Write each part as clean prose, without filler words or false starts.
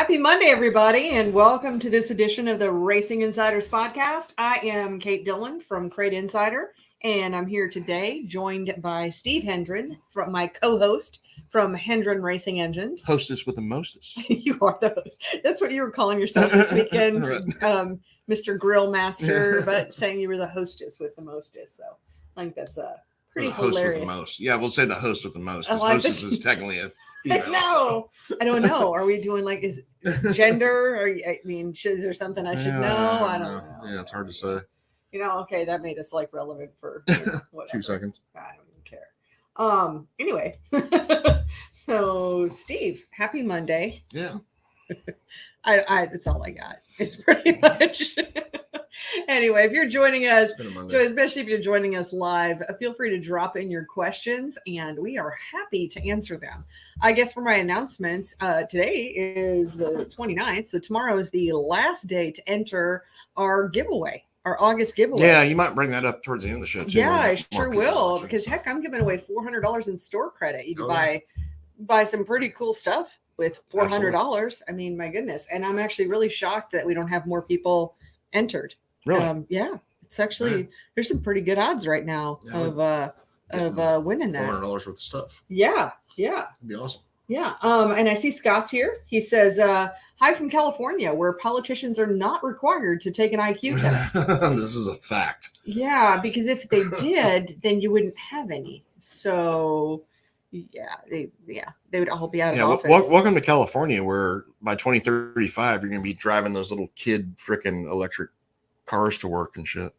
Happy Monday, everybody, and welcome to this edition of the Racing Insiders podcast. I am Kate Dillon from CrateInsider, and I'm here today joined by Steve Hendren, from my co-host from Hendren Racing Engines. Hostess with the mostest. You are the host. That's what you were calling yourself this weekend, Mr. Grill Master, but saying you were the hostess with the mostest. So I think that's pretty hilarious. Host with the most. Yeah, we'll say the host with the most. Because hostess is technically a female. No, I don't know. Are we doing like is gender? Or is there something I should know? I don't know. Yeah, it's hard to say. Okay, that made us like relevant for 2 seconds. I don't even care. Anyway, so Steve, happy Monday. Yeah. I that's all I got. It's pretty much. Anyway, if you're joining us, especially if you're joining us live, feel free to drop in your questions and we are happy to answer them. I guess for my announcements, today is the 29th. So tomorrow is the last day to enter our giveaway, our August giveaway. Yeah, you might bring that up towards the end of the show too. Yeah, I sure will. Because heck, I'm giving away $400 in store credit. You can buy some pretty cool stuff with $400. Absolutely. I mean, my goodness. And I'm actually really shocked that we don't have more people entered. Really? Yeah, it's actually there's some pretty good odds right now of winning that $400 worth of stuff. Yeah, it'd be awesome. Yeah. And I see Scott's here. He says, "Hi from California, where politicians are not required to take an IQ test." This is a fact. Yeah, because if they did, then you wouldn't have any. So, they would all be out of office. Welcome to California, where by 2035 you're going to be driving those little kid freaking electric cars to work and shit.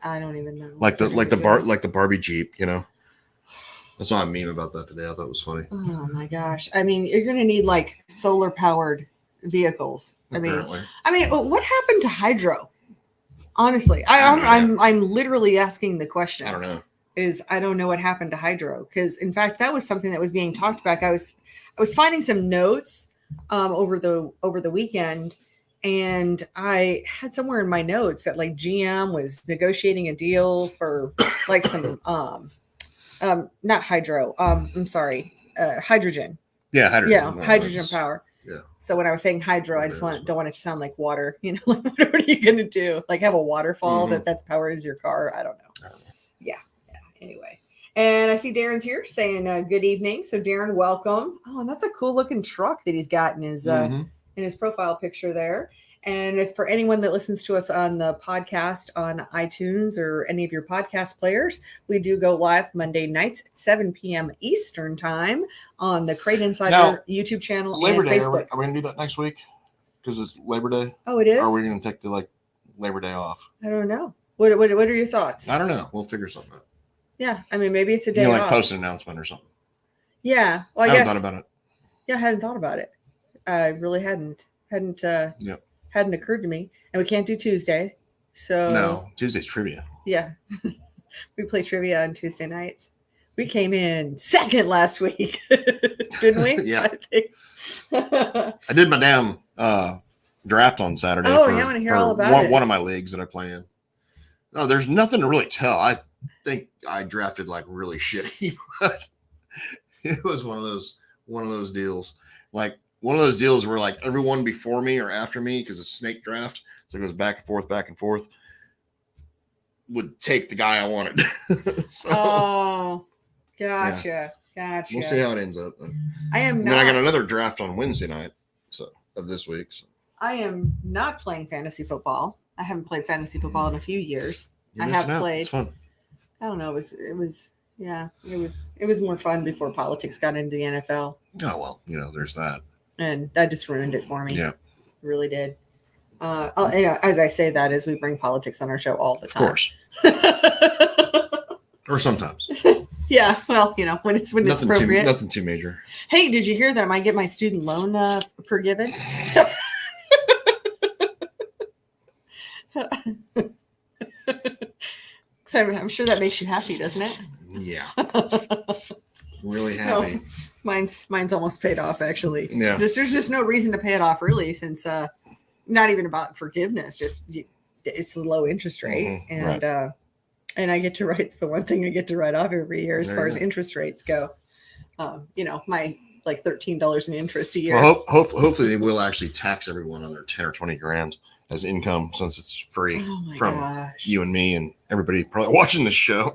I don't even know. Like the Barbie Jeep, I saw a meme about that today. I thought it was funny. Oh my gosh! I mean, you're gonna need like solar powered vehicles. Apparently. I mean, what happened to hydro? Honestly, I'm literally asking the question. I don't know. I don't know what happened to hydro, because in fact that was something that was being talked about. I was finding some notes over the weekend. And I had somewhere in my notes that like GM was negotiating a deal for like some not hydro. I'm sorry, hydrogen. Yeah, hydrogen. Yeah, hydrogen power. Yeah. So when I was saying hydro, I just don't want it to sound like water. Like what are you gonna do? Like have a waterfall that's powers your car? I don't know. Yeah. Anyway. And I see Darren's here saying good evening. So Darren, welcome. Oh, and that's a cool looking truck that he's got in his in his profile picture there. And if for anyone that listens to us on the podcast on iTunes or any of your podcast players, we do go live Monday nights at 7 p.m. Eastern time on the Crate Insider YouTube channel Labor and Day, Facebook. Are we going to do that next week? Because it's Labor Day. Oh, it is? Or are we going to take the Labor Day off? I don't know. What are your thoughts? I don't know. We'll figure something out. Yeah. I mean, maybe it's a day off. Post an announcement or something. Yeah. Well, I haven't thought about it. Yeah, I hadn't thought about it. I really hadn't occurred to me. And we can't do Tuesday. So no, Tuesday's trivia. Yeah. We play trivia on Tuesday nights. We came in second last week, didn't we? Yeah. I did my damn draft on Saturday. Oh, yeah, I want to hear all about it. One of my leagues that I play in. No, there's nothing to really tell. I think I drafted like really shitty, but it was one of those deals. Like one of those deals where like everyone before me or after me, because it's snake draft, so it goes back and forth, would take the guy I wanted. Oh, gotcha. We'll see how it ends up. Then I got another draft on Wednesday night of this week. So. I am not playing fantasy football. I haven't played fantasy football in a few years. I have played. It's fun. I don't know. It was more fun before politics got into the NFL. Oh well, there's that. And that just ruined it for me. Yeah, it really did. As I say that, as we bring politics on our show all the time. Of course. Or sometimes. Yeah, well, when it's appropriate. Nothing too major. Hey, did you hear that I might get my student loan forgiven? So I'm sure that makes you happy, doesn't it? Yeah. Really happy. No, mine's almost paid off, actually. Yeah. There's just no reason to pay it off, really, since not even about forgiveness. Just it's a low interest rate, and I get to write. It's the one thing I get to write off every year as far as interest rates go. My like $13 in interest a year. Well, hopefully they will actually tax everyone on their 10 or 20 grand as income, since it's free from you and me and everybody probably watching the show.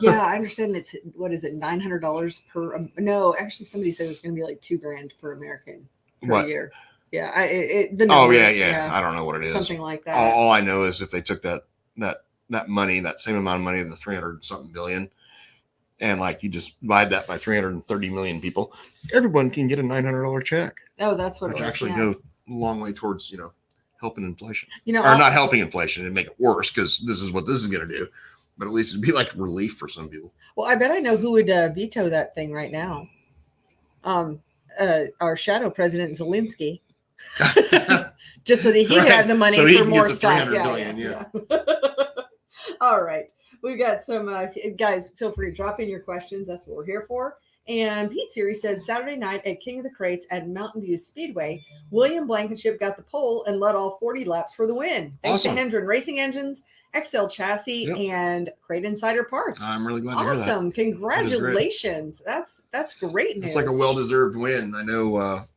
Yeah, I understand it's, what is it, $900 per, no, actually somebody said it was going to be like $2,000 per American per year. Yeah. The numbers, yeah. I don't know what it is. Something like that. All I know is if they took that money, that same amount of money, the 300 something billion, and like you just divide that by 330 million people, everyone can get a $900 check. Oh, that's what which it was. Actually go a long way towards, helping inflation. Or not helping inflation and make it worse, because this is what this is going to do. But at least it'd be like relief for some people. Well, I bet I know who would veto that thing right now. Our shadow president, Zelensky. Just so that he could have the money so for more stuff. Yeah. All right. We've got some guys, feel free to drop in your questions. That's what we're here for. And Pete Series said Saturday night at King of the Crates at Mountain View Speedway, William Blankenship got the pole and led all 40 laps for the win. Thanks to Hendren Racing Engines, XL Chassis, and Crate Insider Parts. I'm really glad to hear that. Awesome. Congratulations. That's great news. It's like a well-deserved win. I know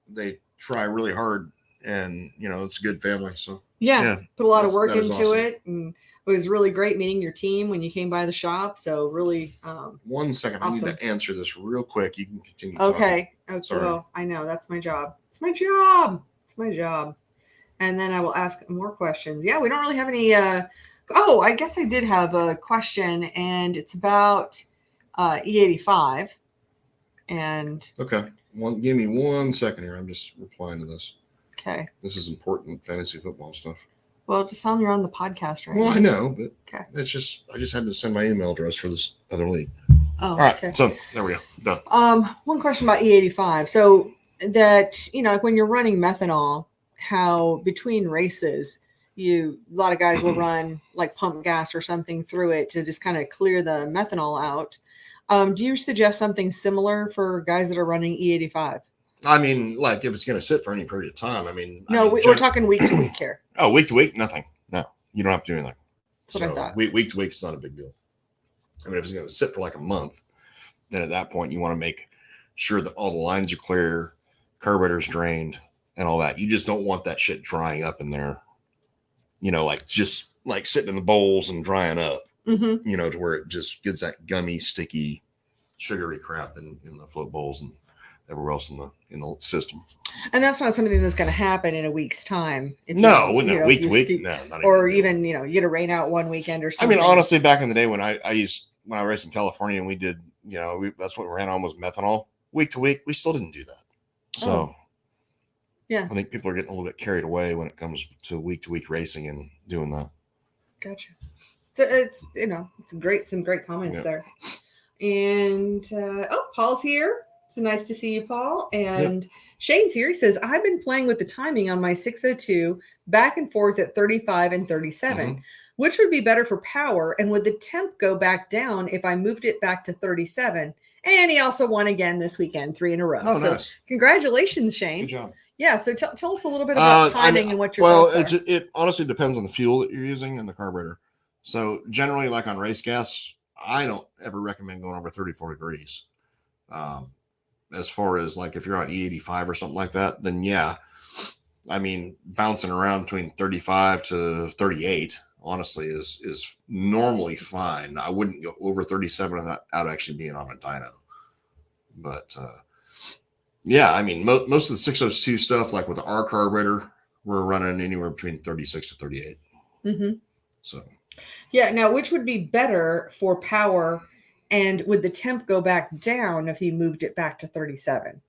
they try really hard, and, it's a good family. So put a lot of work into it. And it was really great meeting your team when you came by the shop. So really, 1 second. Awesome. I need to answer this real quick. You can continue. Okay. Well, I know that's my job. It's my job. And then I will ask more questions. Yeah, we don't really have any. I guess I did have a question, and it's about E85. And okay, give me 1 second here. I'm just replying to this. Okay. This is important fantasy football stuff. Well, just tell them you're on the podcast right now. Well, I know, but it's just I just had to send my email address for this other league. Oh, all right. Okay. So there we go. Done. One question about E85. So that, like when you're running methanol, how between races, a lot of guys will run like pump gas or something through it to just kind of clear the methanol out. Do you suggest something similar for guys that are running E85? I mean, like if it's going to sit for any period of time. We're talking week to week here. Oh, week to week, nothing. No, you don't have to do anything. That's what I thought. Week to week, it's not a big deal. I mean, if it's going to sit for like a month, then at that point you want to make sure that all the lines are clear, carburetor's drained, and all that. You just don't want that shit drying up in there. Just like sitting in the bowls and drying up. Mm-hmm. To where it just gets that gummy, sticky, sugary crap in the float bowls and everywhere else in the system. And that's not something that's going to happen in a week's time. Week to week, no. Or even, you get a rain out one weekend or something. I mean, honestly, back in the day when I raced in California and we did, that's what we ran on was methanol. Week to week, we still didn't do that. So, yeah, I think people are getting a little bit carried away when it comes to week racing and doing that. Gotcha. So it's, some great comments there. And, Paul's here. So nice to see you, Paul. And Shane's here. He says, I've been playing with the timing on my 602 back and forth at 35 and 37. Mm-hmm. Which would be better for power? And would the temp go back down if I moved it back to 37? And he also won again this weekend, 3 in a row. Oh, so nice. Congratulations, Shane. Good job. Yeah. So tell us a little bit about timing and what your thoughts are. It honestly depends on the fuel that you're using and the carburetor. So generally, like on race gas, I don't ever recommend going over 34 degrees. As far as like if you're on E85 or something like that, then bouncing around between 35 to 38, honestly, is normally fine. I wouldn't go over 37 without actually being on a dyno. But most of the 602 stuff, like with our carburetor, we're running anywhere between 36 to 38. Mm-hmm. So. Yeah. Now, which would be better for power? And would the temp go back down if he moved it back to 37?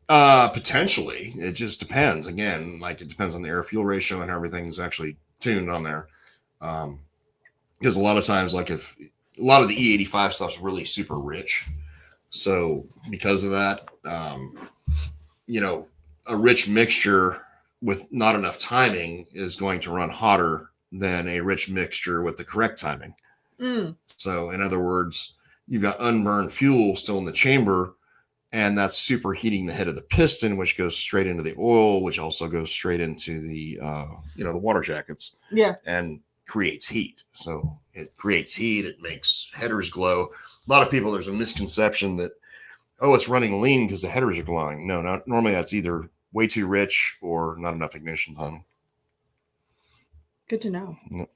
Potentially. It just depends. Again, like it depends on the air fuel ratio and how everything's actually tuned on there. Because a lot of times, like if a lot of the E85 stuff's really super rich. So because of that, a rich mixture with not enough timing is going to run hotter than a rich mixture with the correct timing. So in other words, you've got unburned fuel still in the chamber, and that's superheating the head of the piston, which goes straight into the oil, which also goes straight into the, the water jackets. Yeah. And creates heat. So it creates heat. It makes headers glow. A lot of people, there's a misconception that oh, it's running lean because the headers are glowing. No, not normally. That's either way too rich or not enough ignition time. Good to know. Yep.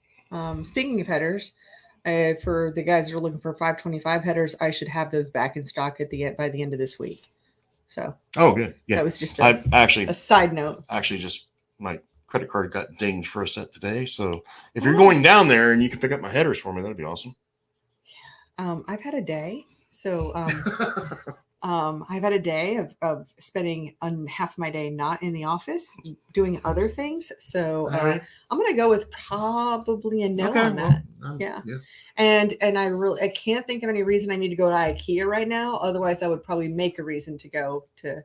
Speaking of headers, for the guys that are looking for 525 headers, I should have those back in stock by the end of this week. So. Oh, good. Yeah. That was just a side note. Actually, just my credit card got dinged for a set today. So if you're going down there and you can pick up my headers for me, that'd be awesome. I've had a day. So I've had a day of spending half my day not in the office doing other things. So I'm going to go with probably a no on that. Yeah. And I can't think of any reason I need to go to IKEA right now. Otherwise I would probably make a reason to go to,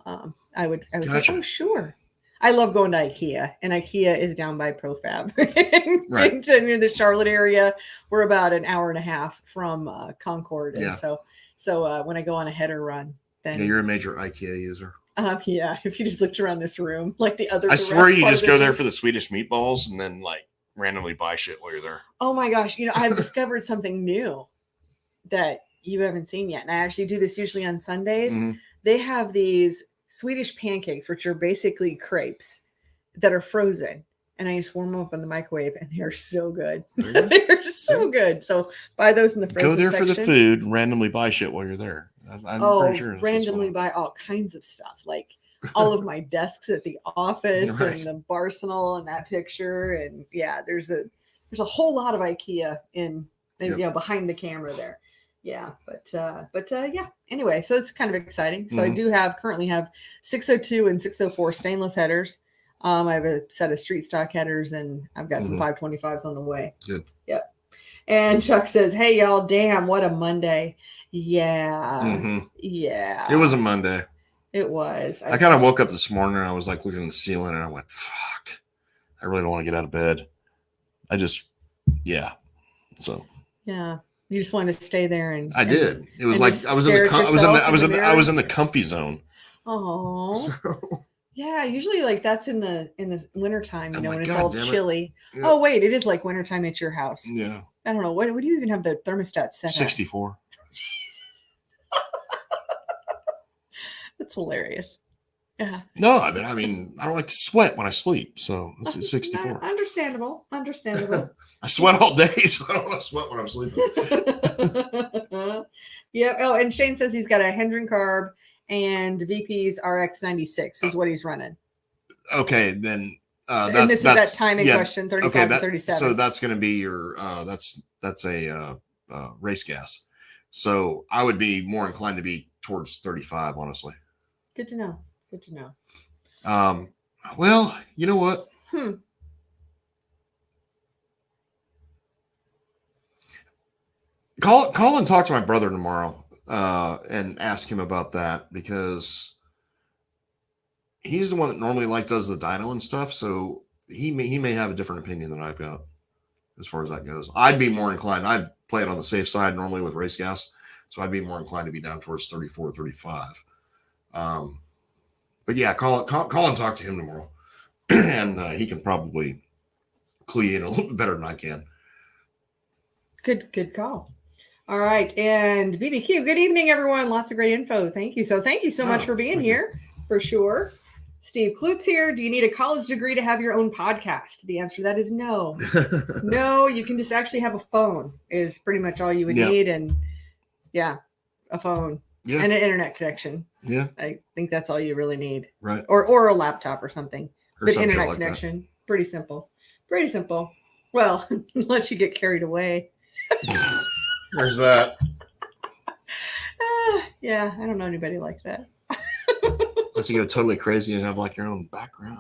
I would say, oh, sure. I love going to IKEA, and IKEA is down by ProFab right. in the Charlotte area. We're about an hour and a half from Concord. And so when I go on a header run, then you're a major IKEA user. Yeah. If you just looked around this room, like the other, I swear you just go there for the Swedish meatballs and then like randomly buy shit while you're there. Oh my gosh. I've discovered something new that you haven't seen yet. And I actually do this usually on Sundays. Mm-hmm. They have these Swedish pancakes, which are basically crepes that are frozen. And I just warm them up in the microwave, and they're so good. They're so good. So buy those in the frozen Go there section. For the food, randomly buy shit while you're there. I'm pretty sure. Randomly buy all kinds of stuff, like all of my desks at the office right. and the Barsenal and that picture. And yeah, there's a whole lot of IKEA in behind the camera there. Yeah, but yeah. Anyway, so it's kind of exciting. So mm-hmm. I currently have 602 and 604 stainless headers. I have a set of street stock headers, and I've got some 525s on the way. Good. Yep. And Chuck says, "Hey y'all, damn, what a Monday." Yeah. Mm-hmm. Yeah. It was a Monday. It was. I kind of woke up this morning and I was like looking at the ceiling and I went, "Fuck, I really don't want to get out of bed." So. Yeah. You just wanted to stay there, and I did. It was like I was in the comfy zone. Oh, so. Yeah. Usually, like that's in the wintertime, when it's all chilly. Yeah. Oh wait, it is like wintertime at your house. Yeah. I don't know. What do you even have the thermostat set at? 64. That's hilarious. Yeah. No, I mean, I don't like to sweat when I sleep, so it's 64. Understandable. I sweat all day, so I don't want to sweat when I'm sleeping. Yeah. Oh, and Shane says he's got a Hendren carb and VP's RX96 is what he's running. Okay, then. And this is that timing question, 35 to 37. So that's going to be your. That's a race gas. So I would be more inclined to be towards 35, honestly. Good to know. Well, you know what? Call and talk to my brother tomorrow and ask him about that, because he's the one that normally does the dyno and stuff. So he may have a different opinion than I've got as far as that goes. I'd be more inclined. I'd play it on the safe side normally with race gas. So I'd be more inclined to be down towards 34, 35. But yeah, call and talk to him tomorrow, and he can probably clue you in a little bit better than I can. Good call. All right, and BBQ. Good evening, everyone. Lots of great info. Thank you. So thank you so much for being here, for sure. Steve Klutz here. Do you need a college degree to have your own podcast? The answer to that is no. No, you can just actually have a phone is pretty much all you would need, and a phone and an internet connection. Yeah. I think that's all you really need. Right. Or a laptop or something. Or but internet connection. That. Pretty simple. Well, unless you get carried away. There's that. Yeah, I don't know anybody like that. Unless you go totally crazy and have like your own background.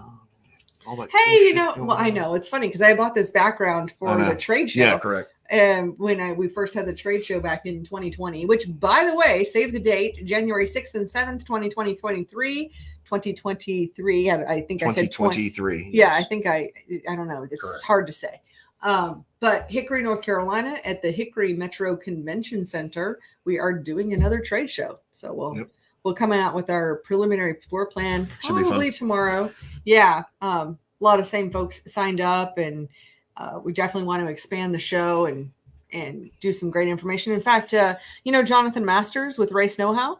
All that I know. It's funny because I bought this background for the trade show. Yeah, correct. And when we first had the trade show back in 2020, which, by the way, save the date, January 6th and 7th, 2023. I think I said 2023. Yeah, I think I don't know. It's hard to say. But Hickory, North Carolina, at the Hickory Metro Convention Center, we are doing another trade show. So we'll come out with our preliminary floor plan probably tomorrow. Yeah. A lot of same folks signed up, and we definitely want to expand the show and and do some great information. In fact, Jonathan Masters with Race Know-How,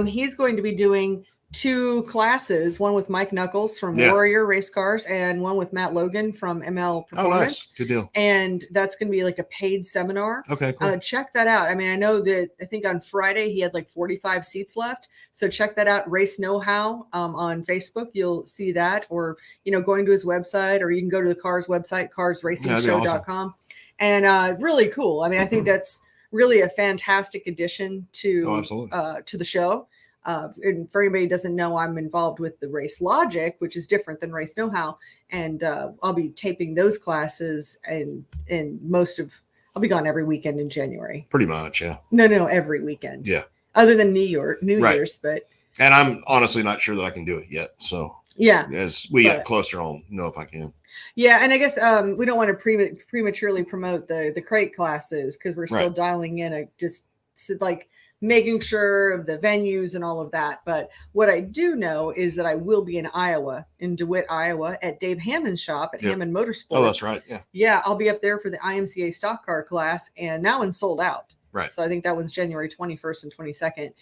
he's going to be doing 2 classes, one with Mike Knuckles from Warrior Race Cars and one with Matt Logan from ML Performance. Oh, nice. Good deal. And that's going to be like a paid seminar. Okay, cool. Check that out. I mean, I know that I think on Friday he had like 45 seats left. So check that out. Race Know-How on Facebook. You'll see that, or, going to his website, or you can go to the Cars website, carsracingshow.com. Awesome. And really cool. I mean, I think that's really a fantastic addition to the show. And for anybody who doesn't know, I'm involved with the Race Logic, which is different than Race Know-How. And I'll be taping those classes and I'll be gone every weekend in January. Pretty much, yeah. No, every weekend. Yeah. Other than New Year's, but. And I'm honestly not sure that I can do it yet. So yeah, as we get closer, I'll know if I can. Yeah, and I guess we don't want to prematurely promote the crate classes because we're still dialing in just like making sure of the venues and all of that. But what I do know is that I will be in Iowa, in DeWitt, Iowa, at Dave Hammond's shop at Hammond Motorsports. Oh, that's right. Yeah. Yeah, I'll be up there for the IMCA stock car class, and that one's sold out. Right. So I think that one's January 21st and 22nd.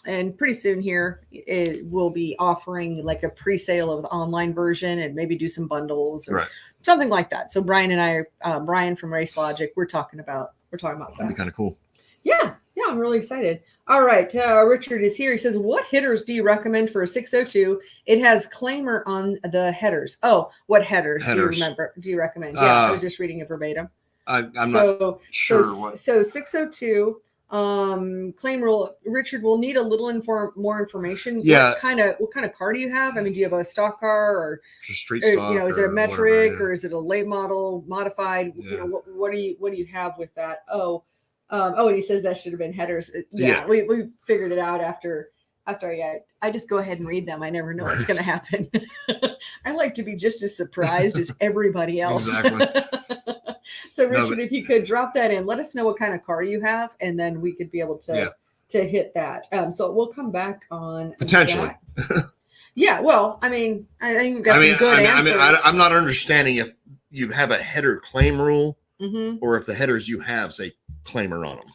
And pretty soon here, it will be offering like a pre-sale of the online version and maybe do some bundles or something like that. So Brian and I, Brian from Race Logic, we're talking about that. That'd be kind of cool. Yeah, I'm really excited. All right, Richard is here. He says, what headers do you recommend for a 602? It has claimer on the headers. Oh, what headers. Do you recommend? Yeah, I was just reading it verbatim. I'm not sure what. So 602 claim rule. Richard, will need a little more information. Yeah. What kind of car do you have? I mean, do you have a stock car or just street stock? Is it a metric or is it a late model modified? Yeah. What do you have with that? And he says that should have been headers. Yeah. We figured it out after I just go ahead and read them. I never know what's going to happen. I like to be just as surprised as everybody else. Exactly. So Richard, if you could drop that in, let us know what kind of car you have, and then we could be able to hit that. So we'll come back on potentially. Yeah. Well, I mean, I think we've got some good answers. I'm not understanding if you have a header claim rule or if the headers you have say claimer on them.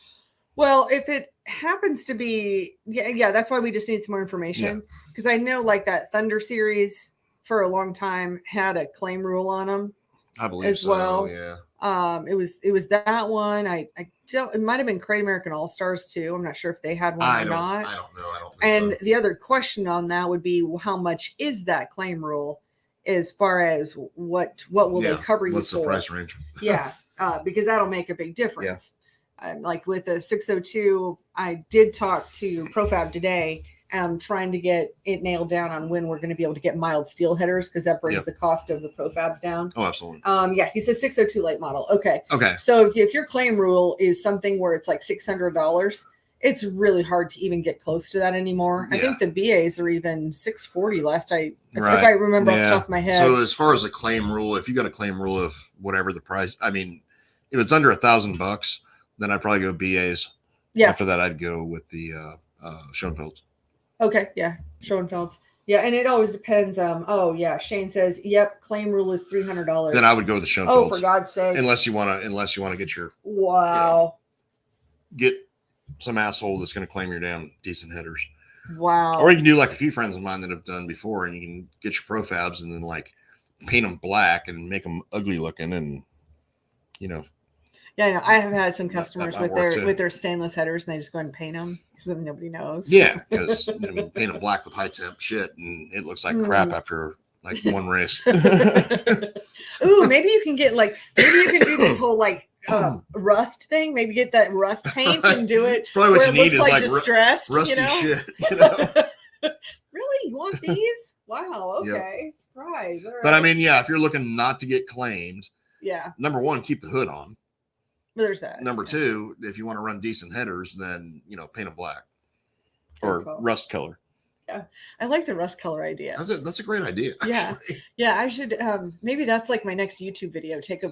Well, if it happens to be, that's why we just need some more information. Because I know like that Thunder series for a long time had a claim rule on them. I believe as well. Yeah. It was that one. It might have been Crate American All Stars too. I'm not sure if they had one or not. I don't know. I don't think and so. The other question on that would be how much is that claim rule as far as what will they cover you for? What's the price range? Because that'll make a big difference. Like with a 602, I did talk to Profab today. I'm trying to get it nailed down on when we're going to be able to get mild steel headers because that brings the cost of the Profabs down. Oh, absolutely. He says 602 late model. Okay. Okay. So if your claim rule is something where it's like $600, it's really hard to even get close to that anymore. I think the BAs are even $640 last if I remember off the top of my head. So as far as a claim rule, if you got a claim rule of whatever the price, I mean, if it's under $1,000, then I'd probably go BAs. Yeah. After that, I'd go with the Schoenfelds. Okay, yeah, Schoenfelds. Yeah, and it always depends. Shane says, "Yep, claim rule is $300." Then I would go with the Schoenfelds. Oh, for God's sake! Unless you want to get your get some asshole that's going to claim your damn decent headers. Wow. Or you can do like a few friends of mine that have done before, and you can get your Profabs and then like paint them black and make them ugly looking, and Yeah, I know. I have had some customers with their stainless headers, and they just go and paint them because then nobody knows. Yeah, because paint them black with high temp shit, and it looks like crap after like one race. Ooh, maybe you can do this whole like rust thing. Maybe get that rust paint and do it. It's probably what you need is like distressed, rusty shit. Really, you want these? Wow. Okay, yep. Surprise. All right. But I mean, if you're looking not to get claimed, number one, keep the hood on. There's that. Number two, if you want to run decent headers, then paint them black or rust color. Yeah, I like the rust color idea. That's a great idea. Yeah, actually. yeah. I should maybe that's like my next YouTube video. Take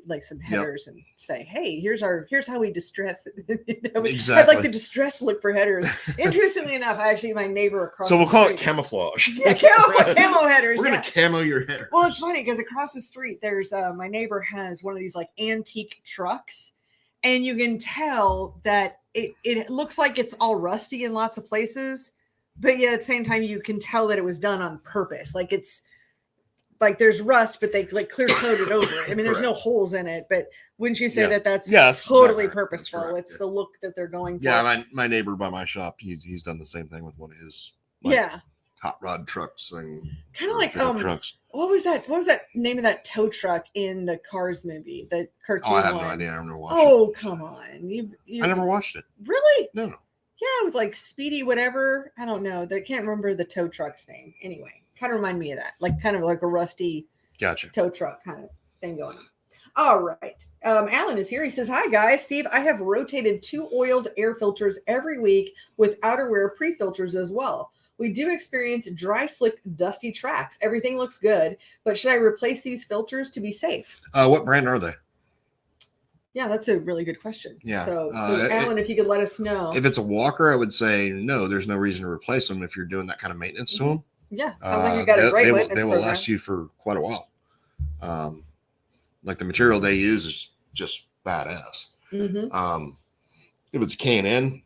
like some headers and say, "Hey, here's how we distress." Exactly. I'd like the distress look for headers. Interestingly enough, actually, my neighbor across. So we'll call it street, camouflage. Yeah, camo headers. We're gonna camo your header. Well, it's funny because across the street, there's my neighbor has one of these like antique trucks, and you can tell that it looks like it's all rusty in lots of places. But yet at the same time, you can tell that it was done on purpose. Like it's like there's rust, but they like clear coated over it. I mean, there's no holes in it, but wouldn't you say that's totally purposeful? It's the look that they're going for. Yeah, my neighbor by my shop, he's done the same thing with one of his hot rod trucks and kind of like trucks. What was that name of that tow truck in the Cars movie? The cartoon. I have no idea. I never watched it. Oh, come on. You I never watched it. Really? No. Yeah, with like Speedy, whatever. I don't know. I can't remember the tow truck's name. Anyway, kind of remind me of that. Like kind of like a rusty tow truck kind of thing going on. All right. Alan is here. He says, "Hi, guys. Steve, I have rotated 2 oiled air filters every week with outerwear pre-filters as well. We do experience dry, slick, dusty tracks. Everything looks good, but should I replace these filters to be safe?" What brand are they? Yeah, that's a really good question. Yeah. So Alan, if you could let us know. If it's a Walker, I would say no. There's no reason to replace them if you're doing that kind of maintenance to them. Yeah, sounds like you got a great maintenance They will last you for quite a while. Like the material they use is just badass. Mm-hmm. If it's K&N,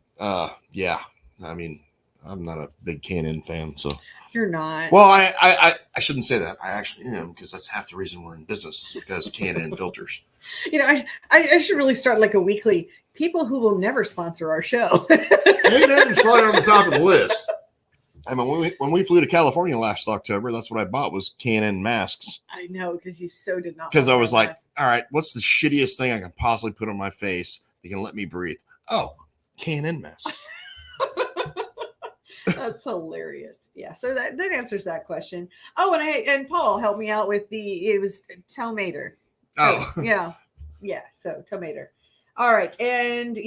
yeah. I mean, I'm not a big K&N fan, so. You're not. Well, I shouldn't say that. I actually am, because that's half the reason we're in business, because K&N filters. You know, I should really start like a weekly people who will never sponsor our show. K&N is probably on the top of the list. I mean, when we flew to California last October, that's what I bought was K&N masks. I know, because you so did not. Because I was like, all right, what's the shittiest thing I can possibly put on my face that can let me breathe? Oh, K&N masks. That's hilarious. Yeah, so that answers that question. Oh, and Paul helped me out with it was tomater. Oh, yeah. So tomater. All right, and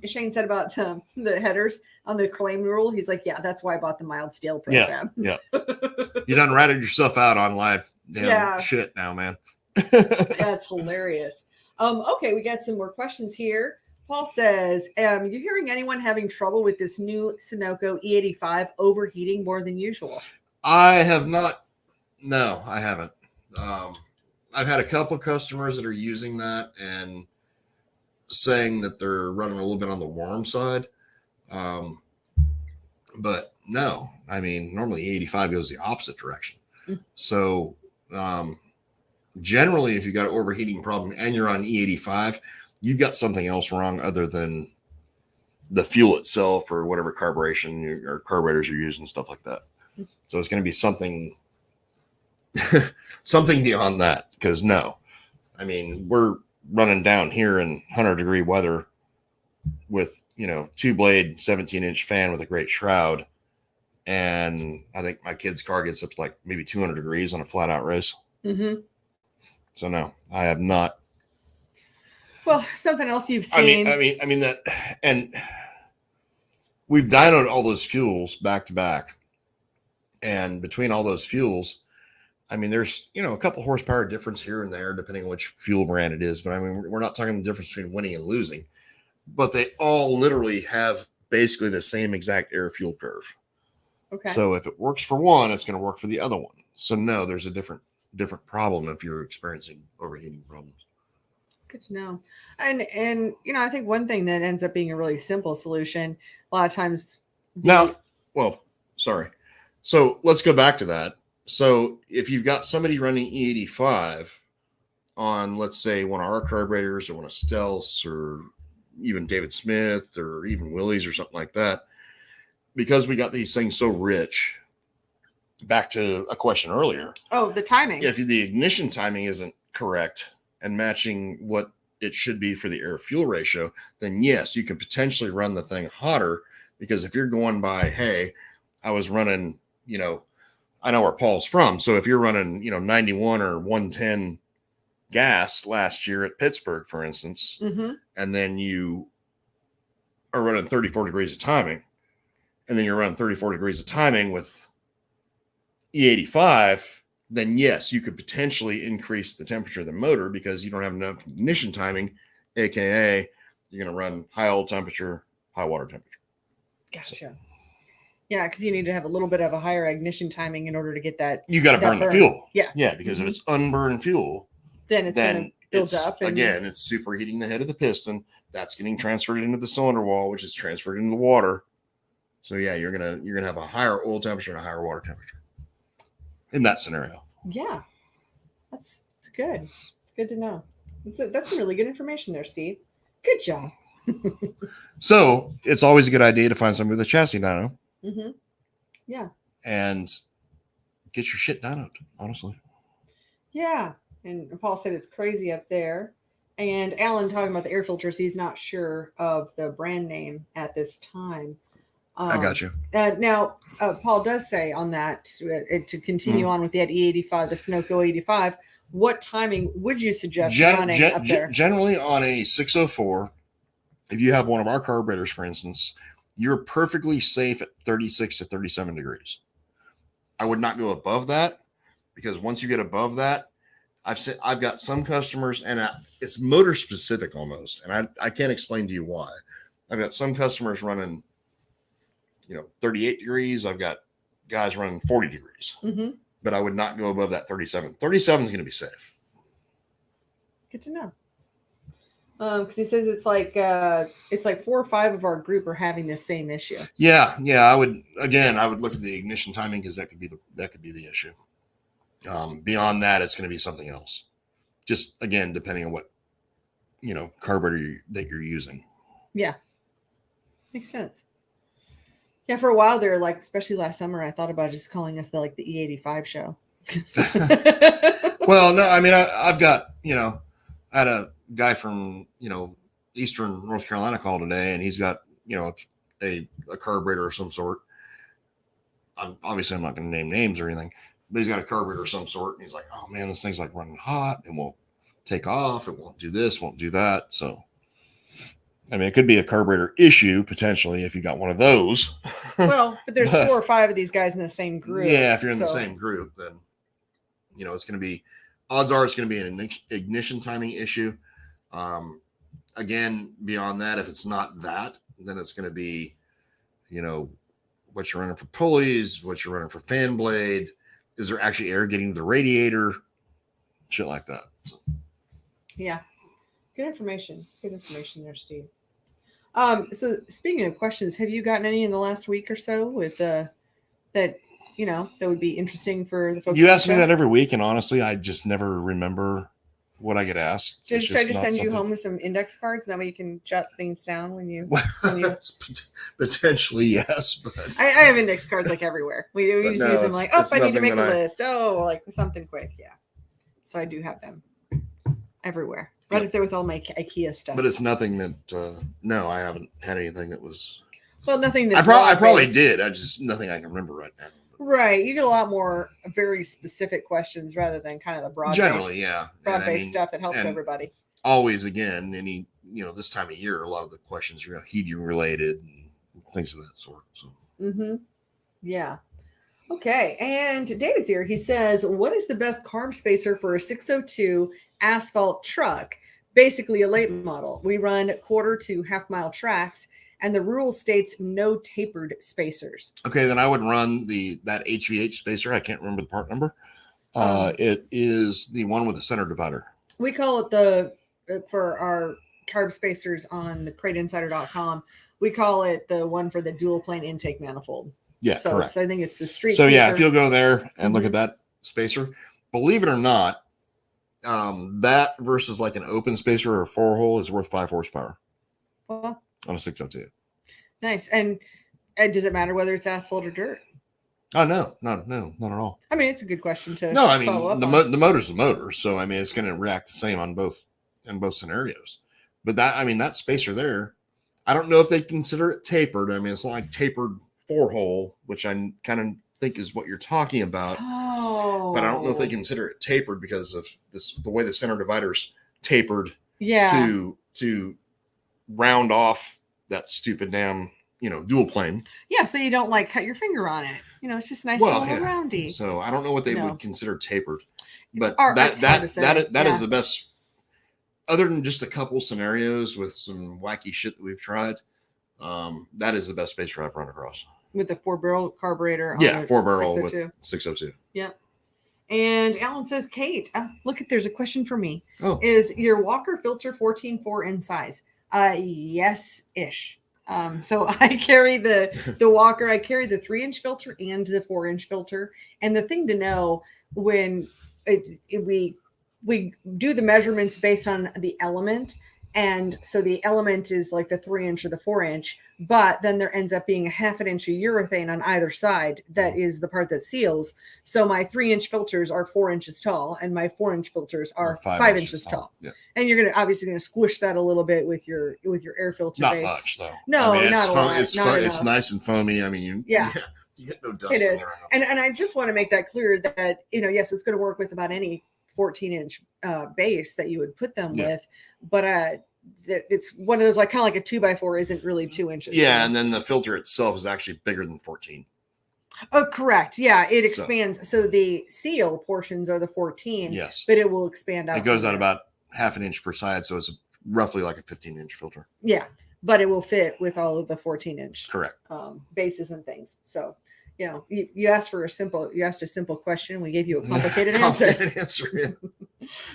Shane said about the headers on the claim rule. He's like, yeah, that's why I bought the mild steel program. Yeah. You done ratted yourself out on live shit now, man. That's hilarious. Okay, we got some more questions here. Paul says, you hearing anyone having trouble with this new Sunoco E85 overheating more than usual? I have not. No, I haven't. I've had a couple of customers that are using that and saying that they're running a little bit on the warm side. But no, I mean, normally E85 goes the opposite direction. So generally, if you've got an overheating problem and you're on E85, you've got something else wrong other than the fuel itself or whatever carburation or carburetors you're using, stuff like that. So it's going to be something beyond that, because no, I mean, we're running down here in 100-degree weather with, 2-blade 17-inch fan with a great shroud. And I think my kid's car gets up to like maybe 200 degrees on a flat out race. Mm-hmm. So no, I have not. Well, something else you've seen. I mean that, and we've dynoed all those fuels back to back, and between all those fuels, I mean, there's a couple horsepower difference here and there depending on which fuel brand it is. But I mean, we're not talking the difference between winning and losing, but they all literally have basically the same exact air fuel curve. Okay. So if it works for one, it's going to work for the other one. So no, there's a different problem if you're experiencing overheating problems. Good to know. And I think one thing that ends up being a really simple solution a lot of times. Sorry. So let's go back to that. So if you've got somebody running E85 on, let's say, one of our carburetors or one of Stealth's or even David Smith or even Willys or something like that, because we got these things so rich, back to a question earlier. Oh, the timing. If the ignition timing isn't correct and matching what it should be for the air fuel ratio, then yes, you can potentially run the thing hotter, because if you're going by, hey, I was running, I know where Paul's from. So if you're running, 91 or 110 gas last year at Pittsburgh, for instance, mm-hmm. and then you are running 34 degrees of timing, and then you're running 34 degrees of timing with E85, then yes, you could potentially increase the temperature of the motor because you don't have enough ignition timing, aka you're going to run high oil temperature, high water temperature. Gotcha. So, yeah, because you need to have a little bit of a higher ignition timing in order to get that. You got to burn the fuel. Yeah. Yeah, because if it's unburned fuel, then it's going to build up. And again, it's superheating the head of the piston. That's getting transferred into the cylinder wall, which is transferred into the water. So yeah, you're gonna have a higher oil temperature and a higher water temperature in that scenario. Yeah, that's good. It's good to know. That's some really good information there, Steve. Good job. So it's always a good idea to find somebody with a chassis dyno. Mm-hmm. Yeah. And get your shit dynoed, honestly. Yeah. And Paul said it's crazy up there. And Alan talking about the air filters, he's not sure of the brand name at this time. I got you. Now, Paul does say on that, to continue on with that E85, the Sunoco 85, what timing would you suggest running up there? Generally on a 604, if you have one of our carburetors, for instance, you're perfectly safe at 36 to 37 degrees. I would not go above that because once you get above that, I've got some customers, and it's motor specific almost, and I can't explain to you why. I've got some customers running, 38 degrees. I've got guys running 40 degrees, but I would not go above that 37. 37 is going to be safe. Good to know. Because he says it's like 4 or 5 of our group are having this same issue. Yeah. I would look at the ignition timing because that could be the issue. Beyond that, it's going to be something else. Just again, depending on what, carburetor that you're using. Yeah. Makes sense. Yeah. For a while there, especially last summer, I thought about just calling us the E85 show. Well, no, I mean, I've got, I had a guy from, Eastern North Carolina call today, and he's got, a carburetor of some sort. I'm not going to name names or anything, but he's got a carburetor of some sort, and he's like, oh man, this thing's running hot. It won't take off. It won't do this, won't do that. So, I mean, it could be a carburetor issue potentially if you got one of those. Well, but there's 4 or 5 of these guys in the same group. Yeah, if you're in the same group, then, it's going to be, odds are it's going to be an ignition timing issue. Again, beyond that, if it's not that, then it's going to be, what you're running for pulleys, what you're running for fan blade. Is there actually air getting to the radiator? Shit like that. So. Yeah. Good information. Good information there, Steve. So speaking of questions, have you gotten any in the last week or so with that would be interesting for the folks? You ask me that every week, and honestly, I just never remember what I get asked. Should I just send you home with some index cards, and that way you can jot things down when you potentially, yes. But I have index cards everywhere. We just use them I need to make a list. Something quick. Yeah. So I do have them everywhere. Right up there with all my IKEA stuff. But it's nothing that, no, I haven't had anything that was. Well, nothing that I probably did. I just, nothing I can remember right now. Right. You get a lot more very specific questions rather than kind of the broad generally, yeah. Broad-based stuff that helps everybody. Always, again, this time of year, a lot of the questions are heating related and things of that sort. So. Yeah. Okay. And David's here. He says, what is the best carb spacer for a 602 asphalt truck? Basically a late model. We run quarter to half mile tracks, and the rule states no tapered spacers. Okay, then I would run that HVH spacer. I can't remember the part number. It is the one with the center divider. We call it for our carb spacers on the CrateInsider.com, we call it the one for the dual plane intake manifold. Yeah, correct. So I think it's the street. So yeah, if you'll go there and look at that spacer, believe it or not, that versus an open spacer or a 4-hole is worth 5 horsepower. Well, on a 602. Nice. And does it matter whether it's asphalt or dirt? Oh, no, not at all. I mean, it's a good question to follow up on. The motor's the motor. So, I mean, it's going to react the same in both scenarios. But that spacer there, I don't know if they consider it tapered. I mean, it's not like tapered 4-hole, which I kind of think is what you're talking about. Oh. But I don't know if they consider it tapered because of the way the center divider's tapered to round off that stupid damn dual plane. Yeah, so you don't like cut your finger on it. It's just nice and little roundy. So I don't know what they would consider tapered, but it's that is the best. Other than just a couple scenarios with some wacky shit that we've tried, that is the best space drive run across. With the 4-barrel carburetor. Yeah, 4-barrel with 602. Yep. And Alan says, Kate, look, there's a question for me. Oh. Is your Walker filter 14.4 in size? Yes-ish. So I carry the Walker, I carry the 3-inch filter and the 4-inch filter. And the thing to know when we do the measurements based on the element. And so the element is like the 3-inch or the 4-inch, but then there ends up being a 1/2 inch of urethane on either side. That is the part that seals. So my 3-inch filters are 4 inches tall and my 4-inch filters are 5 inches tall. Yeah. And you're obviously going to squish that a little bit with your air filter Not base. much though. No, not a lot. It's nice and foamy. I mean, you get no dust. It is. And I just want to make that clear that, yes, it's going to work with about any 14-inch base that you would put them with, but it's one of those kind of like a 2x4 isn't really 2 inches. Yeah, and then the filter itself is actually bigger than 14. Oh, correct. Yeah, it expands. So the seal portions are the 14. Yes, but it will expand out. It goes out about 1/2 inch per side, so it's roughly like a 15-inch filter. Yeah, but it will fit with all of the 14-inch correct bases and things. So. You asked a simple question. We gave you a complicated answer.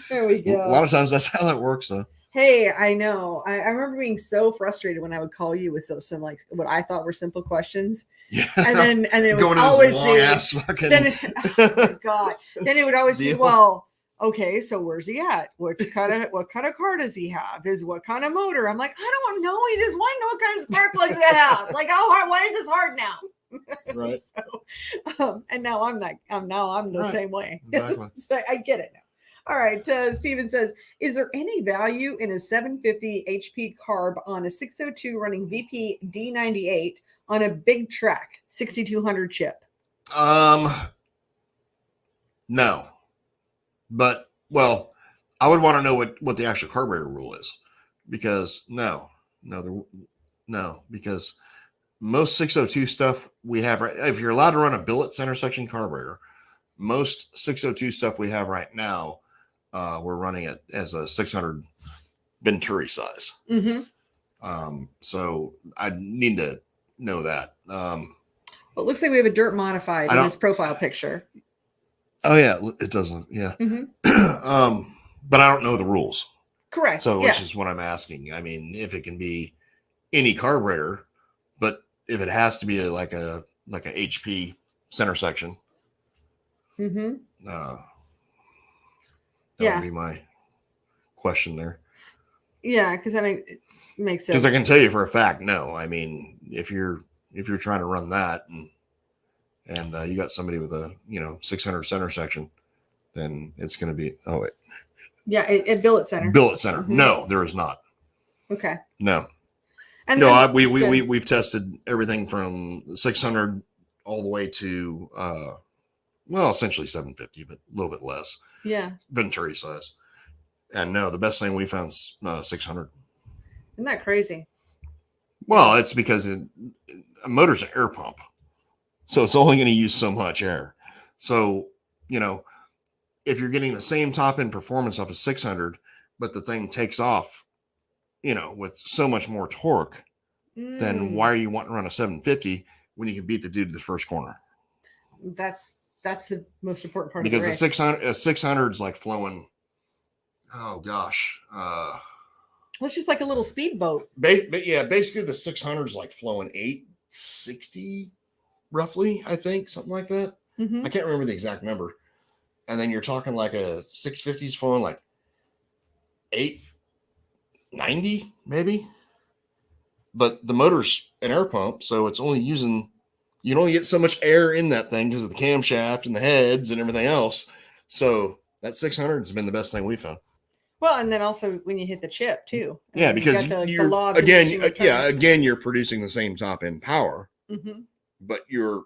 There we go. A lot of times that's how that works, though. Hey, I know. I remember being so frustrated when I would call you with some what I thought were simple questions. Yeah. And then it was going always long ass fucking. Oh my God. Then it would always be, well, okay, so where's he at? What kind of car does he have? What kind of motor? I'm like, I don't know. He just want to know what kind of spark plugs they have. Like, how hard? Why is this hard now? Right. So, and now I'm the same way. Exactly. So I get it now. All right. Steven says, is there any value in a 750 HP carb on a 602 running VP D98 on a big track 6200 chip? No, but I would want to know what the actual carburetor rule is, because because most 602 stuff we have, if you're allowed to run a billet center section carburetor, most 602 stuff we have right now, we're running it as a 600 Venturi size. Mm-hmm. So I need to know that. Well, it looks like we have a dirt modified in this profile picture. Oh yeah, it doesn't. Yeah. Mm-hmm. But I don't know the rules. Correct. So which is what I'm asking. I mean, if it can be any carburetor, but if it has to be like a HP center section, that would be my question there. Yeah, because it makes sense. Because I can tell you for a fact, no. I mean, if you're trying to run that and you got somebody with a 600 center section, then it's going to be a billet center. Billet center. Mm-hmm. No, there is not. Okay. No. And no, we've tested everything from 600 all the way to essentially 750, but a little bit less. Yeah. Venturi size. And no, the best thing we found is 600. Isn't that crazy? Well, it's because a motor's an air pump, so it's only going to use so much air. So if you're getting the same top end performance off of 600, but the thing takes off with so much more torque, then why are you wanting to run a 750 when you can beat the dude to the first corner? That's the most important part. Because of the race. a 600 is like flowing. Oh gosh. Well, it's just like a little speedboat. Basically the 600 is like flowing 860 roughly, I think, something like that. Mm-hmm. I can't remember the exact number. And then you're talking like a 650 is flowing like 890 maybe. But the motor's an air pump, so it's only you can only get so much air in that thing because of the camshaft and the heads and everything else. So that 600 has been the best thing we found. Well, and then also when you hit the chip too. Yeah, because you're producing the same top end power, but your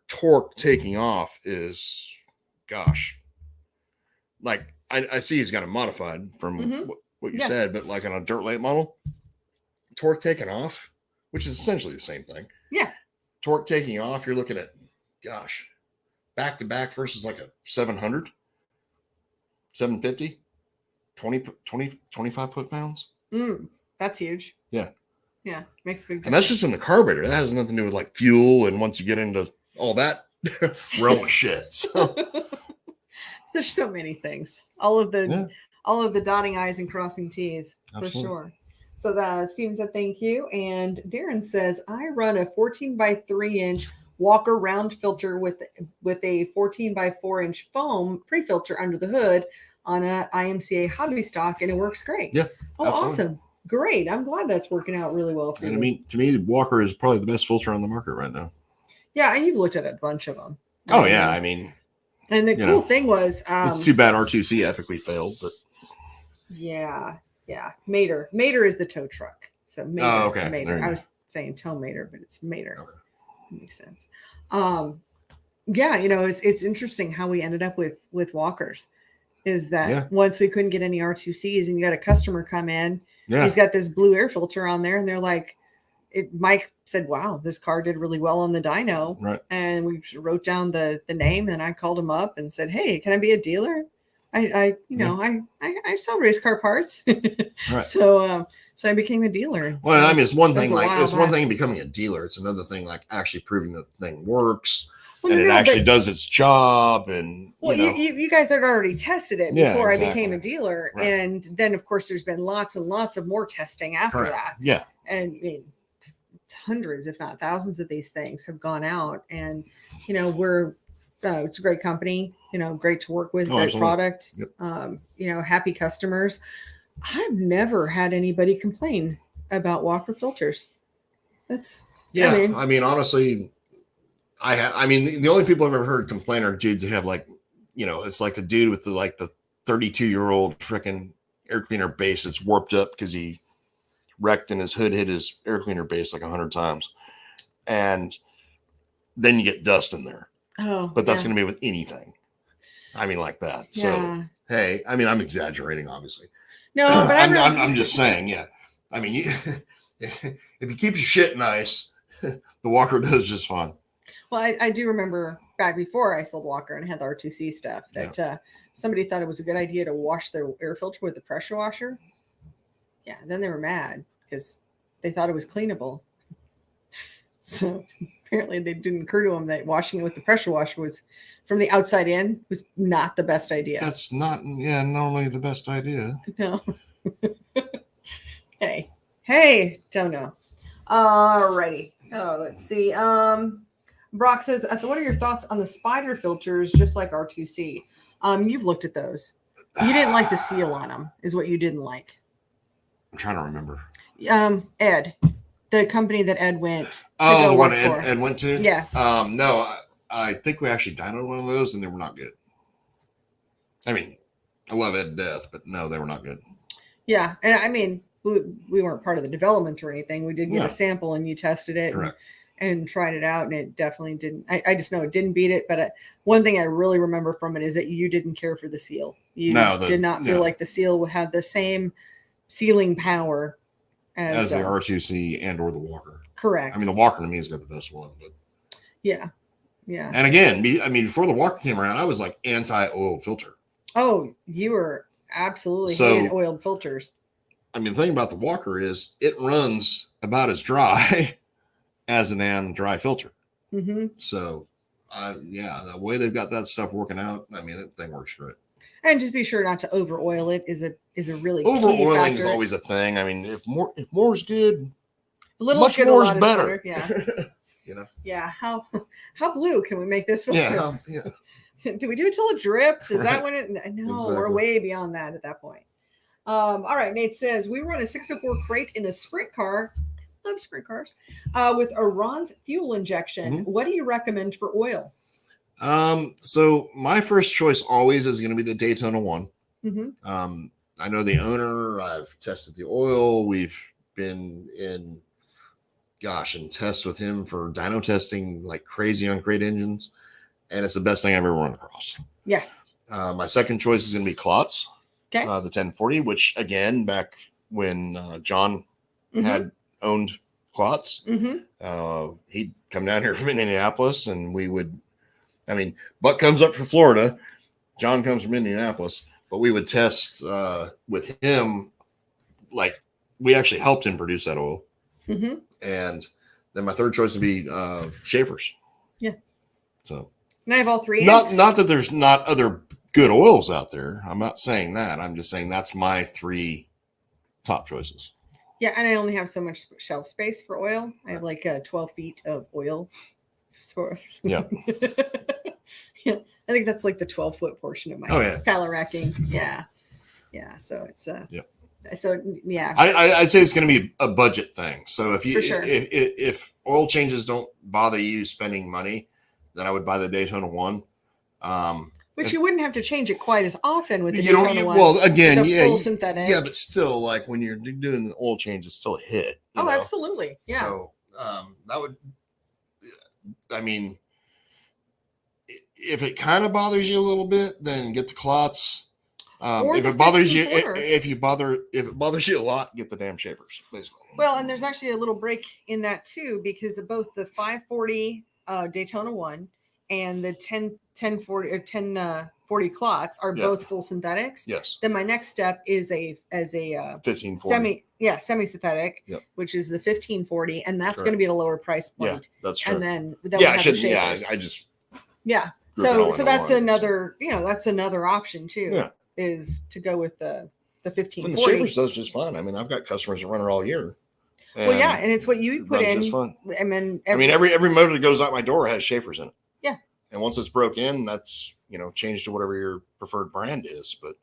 torque taking off is, gosh, like I see he's got it modified from what you said, but like on a dirt late model, torque taking off which is essentially the same thing. Yeah. Torque taking off, you're looking at, gosh, back to back versus like a 700, 750, 25 foot-pounds. That's huge. Yeah. Yeah. Makes a big difference. And that's just in the carburetor. That has nothing to do with like fuel. And once you get into all that realm of shit. So there's so many things. All of the dotting I's and crossing T's. Absolutely. For sure. So Steven said thank you. And Darren says, I run a 14 by 3 inch Walker round filter with a 14 by 4 inch foam pre-filter under the hood on a IMCA hobby stock, and it works great. Yeah. Oh, absolutely. Awesome. Great. I'm glad that's working out really well for you. And I mean, to me, Walker is probably the best filter on the market right now. Yeah, and you've looked at a bunch of them. Oh, yeah. I mean, and the cool thing was, it's too bad R2C epically failed, but yeah. Mater is the tow truck. So Mater. Oh, okay. Mater. I was saying tow Mater, but it's Mater. Okay. Makes sense. Yeah, it's interesting how we ended up with Walkers. Is that once we couldn't get any R2Cs and you got a customer come in, he's got this blue air filter on there, and they're like, Mike said, wow, this car did really well on the dyno. Right. And we wrote down the name, and I called him up and said, hey, can I be a dealer? I sell race car parts. Right. So I became a dealer. Well, I mean, it's one thing one thing becoming a dealer. It's another thing like actually proving that the thing works and it actually does its job. And you guys had already tested it before I became a dealer, right. And then of course there's been lots and lots of more testing after that. Yeah, and I mean, hundreds, if not thousands, of these things have gone out, and we're. It's a great company, great to work with, great product, yep. Happy customers. I've never had anybody complain about Walker filters. That's I mean, honestly, the only people I've ever heard complain are dudes that have like, it's like the dude with the 32-year-old freaking air cleaner base that's warped up because he wrecked and his hood hit his air cleaner base like 100 times, and then you get dust in there. Oh, but that's going to be with anything. I mean, like that. So, hey, I mean, I'm exaggerating, obviously. No, but I'm just saying, yeah. I mean, if you keep your shit nice, the Walker does just fine. Well, I do remember back before I sold Walker and had the R2C stuff that somebody thought it was a good idea to wash their air filter with the pressure washer. Yeah, then they were mad because they thought it was cleanable. So apparently they didn't occur to them that washing it with the pressure washer was from the outside in was not the best idea. That's not only the best idea. No. Hey, don't know. Alrighty. Oh, let's see. Brock says, so what are your thoughts on the spyder filters, just like R2C? You've looked at those. You didn't like the seal on them, is what you didn't like. I'm trying to remember. Ed. The company that Ed went to go work for. Ed went to? Yeah. No, I think we actually dynoed one of those and they were not good. I mean, I love Ed to death, but no, they were not good. Yeah. And I mean, we weren't part of the development or anything. We did get a sample and you tested it and tried it out, and it definitely didn't. I just know it didn't beat it. But one thing I really remember from it is that you didn't care for the seal. You did not feel like the seal would have the same sealing power as the R2C and or the Walker. Correct. I mean, the Walker to me has got the best one. But yeah. And again, before the Walker came around, I was like anti-oil filter. Oh, you were absolutely hating oiled filters. I mean, the thing about the Walker is it runs about as dry as an dry filter. Mm-hmm. So, the way they've got that stuff working out, I mean, that thing works great. And just be sure not to over oil it is a really over key oiling factor. Is always a thing. I mean, if more is good, much more is better. Yeah. Yeah. How blue can we make this filter? Yeah. Do we do it till it drips? Is that when it? No, exactly. We're way beyond that at that point. All right. Nate says we run a 604 crate in a sprint car. Love sprint cars. With Iran's fuel injection. Mm-hmm. What do you recommend for oil? So my first choice always is going to be the Daytona 1. Mm-hmm. I know the owner. I've tested the oil. We've been in tests with him for dyno testing like crazy on crate engines, and it's the best thing I've ever run across. Yeah. My second choice is going to be Klotz, the 1040, which again, back when John had owned clots. He'd come down here from Indianapolis, and we would. I mean, Buck comes up from Florida. John comes from Indianapolis, but we would test with him. Like, we actually helped him produce that oil. And then my third choice would be Schaefer's. Yeah. So. And I have all three. Not that there's not other good oils out there. I'm not saying that. I'm just saying that's my 3 top choices. Yeah, and I only have so much shelf space for oil. I have like 12 feet of oil source. Yeah. Yeah. I think that's like the 12-foot portion of my pallet racking. Yeah. Yeah. So it's So yeah. I'd say it's going to be a budget thing. So if you sure. if oil changes don't bother you spending money, then I would buy the Daytona 1. But you wouldn't have to change it quite as often with the Daytona 1. Well, again, full synthetic. Yeah, but still, like when you're doing the oil change, it's still a hit. Oh, know? Absolutely. Yeah. So that would. I mean, if it kind of bothers you a little bit, then get the clots. If it bothers you, if it bothers you a lot, get the damn Schaefer's, basically. Well, and there's actually a little break in that too, because of both the 540 Daytona 1 and the 1040 or 1040 clots are both full synthetics. Yes. Then my next step is a 1540 semi-synthetic, which is the 1540, and that's going to be at a lower price point. Yeah, that's true. And then So that's another, that's another option too. Yeah. Is to go with the 1540. And the Schaefer's does just fine. I mean, I've got customers that run it all year. And and it's what you put in. I mean, every motor that goes out my door has Schaefer's in it. Yeah. And once it's broke in, that's changed to whatever your preferred brand is. But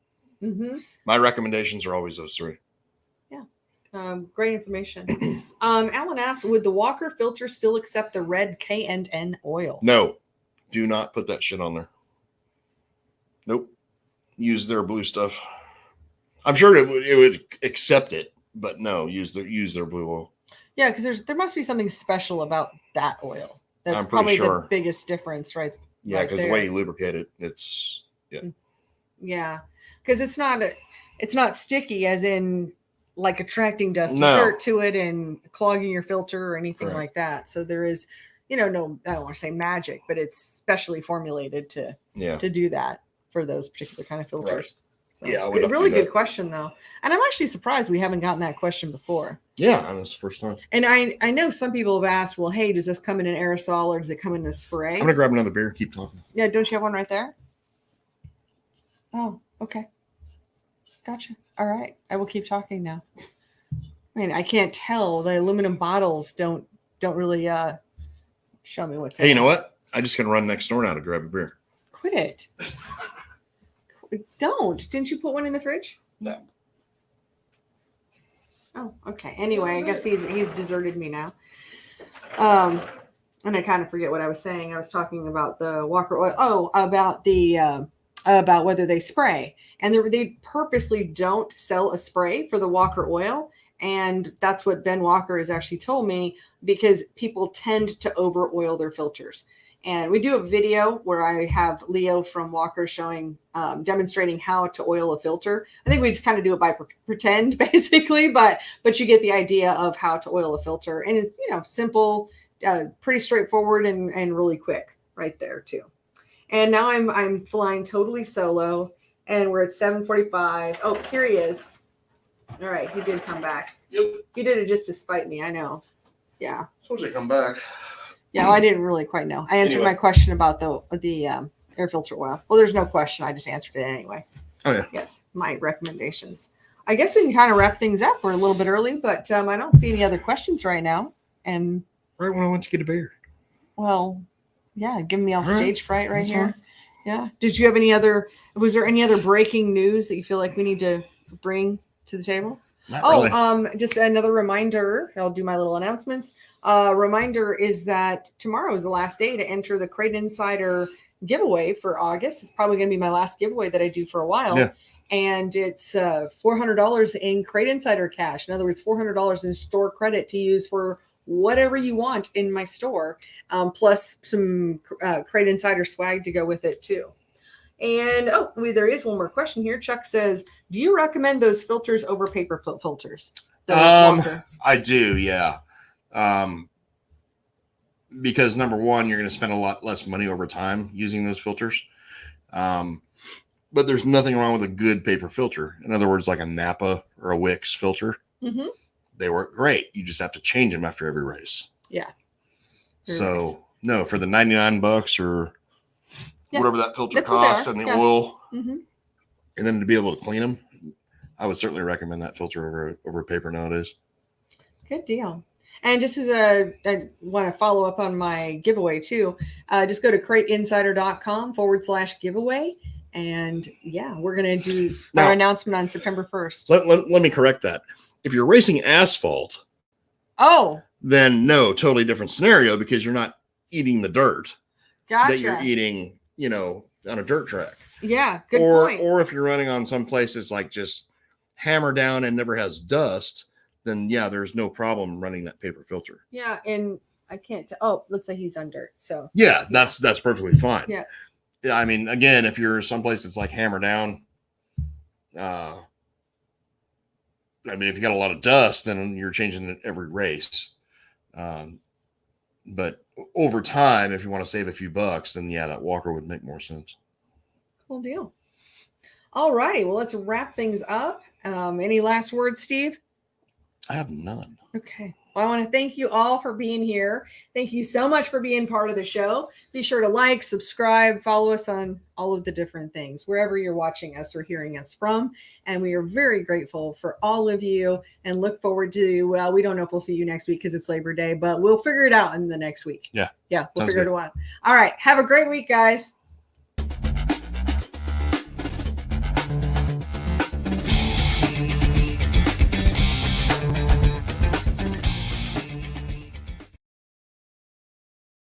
my recommendations are always those 3. Yeah. Great information. Alan asks, would the Walker filter still accept the red K&N oil? No, do not put that shit on there. Nope. Use their blue stuff. I'm sure it would accept it, but no, use their blue oil. Yeah, because there must be something special about that oil. That's probably the biggest difference, right? Yeah, because the way you lubricate it, it's Yeah, because it's not sticky, as in like attracting dust and dirt to it and clogging your filter or anything like that. So there is, no, I don't want to say magic, but it's specially formulated to do that for those particular kind of filters. Right. So, yeah, really good question though, and I'm actually surprised we haven't gotten that question before. Yeah, and it's the first time. And I know some people have asked, well, hey, does this come in an aerosol or does it come in a spray? I'm gonna grab another beer. Keep talking. Yeah, don't you have one right there? Oh, okay, gotcha. All right, I will keep talking now. I mean, I can't tell. The aluminum bottles don't really show me what's. Hey, you know what? I'm just gonna run next door now to grab a beer. Quit it. Don't. Didn't you put one in the fridge? No. Oh, okay. Anyway, I guess he's deserted me now. And I kind of forget what I was saying. I was talking about the Walker oil. Oh, about the about whether they spray, and they purposely don't sell a spray for the Walker oil, and that's what Ben Walker has actually told me, because people tend to over oil their filters. And we do a video where I have Leo from Walker demonstrating how to oil a filter. I think we just kind of do it by pretend, basically, but you get the idea of how to oil a filter. And it's, simple, pretty straightforward and really quick right there too. And now I'm flying totally solo, and we're at 7:45. Oh, here he is. All right, he did come back. Yep. He did it just to spite me, I know. Yeah. Supposed to come back. Yeah, well, I didn't really quite know. I answered my question about the air filter oil. Well, there's no question. I just answered it anyway. Oh, yeah. Yes, my recommendations. I guess we can kind of wrap things up. We're a little bit early, but I don't see any other questions right now. And right when I went to get a beer. Well, yeah, giving me all stage fright right here. Yeah. Did you have was there any other breaking news that you feel like we need to bring to the table? Not really. Just another reminder. I'll do my little announcements. Reminder is that tomorrow is the last day to enter the Crate Insider giveaway for August. It's probably going to be my last giveaway that I do for a while. Yeah. And it's $400 in Crate Insider cash. In other words, $400 in store credit to use for whatever you want in my store, plus some Crate Insider swag to go with it too. And there is one more question here. Chuck says, do you recommend those filters over paper filters? I do, yeah. Because number one, you're going to spend a lot less money over time using those filters. But there's nothing wrong with a good paper filter. In other words, like a Napa or a Wix filter. Mm-hmm. They work great. You just have to change them after every race. Yeah. So no, for the $99 or whatever that filter costs and the oil, mm-hmm. and then to be able to clean them, I would certainly recommend that filter over paper nowadays. Good deal. And just as I want to follow up on my giveaway too, just go to CrateInsider.com/giveaway. And yeah, we're going to do our announcement on September 1st. Let me correct that. If you're racing asphalt, then no, totally different scenario because you're not eating the dirt that you're eating, on a dirt track. Yeah, good point. Or if you're running on some places like just hammer down and never has dust, then yeah, there's no problem running that paper filter. Yeah, and I can't. Looks like he's on dirt. So yeah, that's perfectly fine. Yeah. I mean, again, if you're someplace that's like hammer down, I mean, if you got a lot of dust, then you're changing it every race. But over time, if you want to save a few bucks, then yeah, that walker would make more sense. Cool deal. All righty. Well, let's wrap things up. Any last words, Steve? I have none. Okay. Well, I want to thank you all for being here. Thank you so much for being part of the show. Be sure to like, subscribe, follow us on all of the different things, wherever you're watching us or hearing us from. And we are very grateful for all of you and look forward to, well, we don't know if we'll see you next week because it's Labor Day, but we'll figure it out in the next week. Yeah. Yeah. We'll figure it out. All right. Have a great week, guys.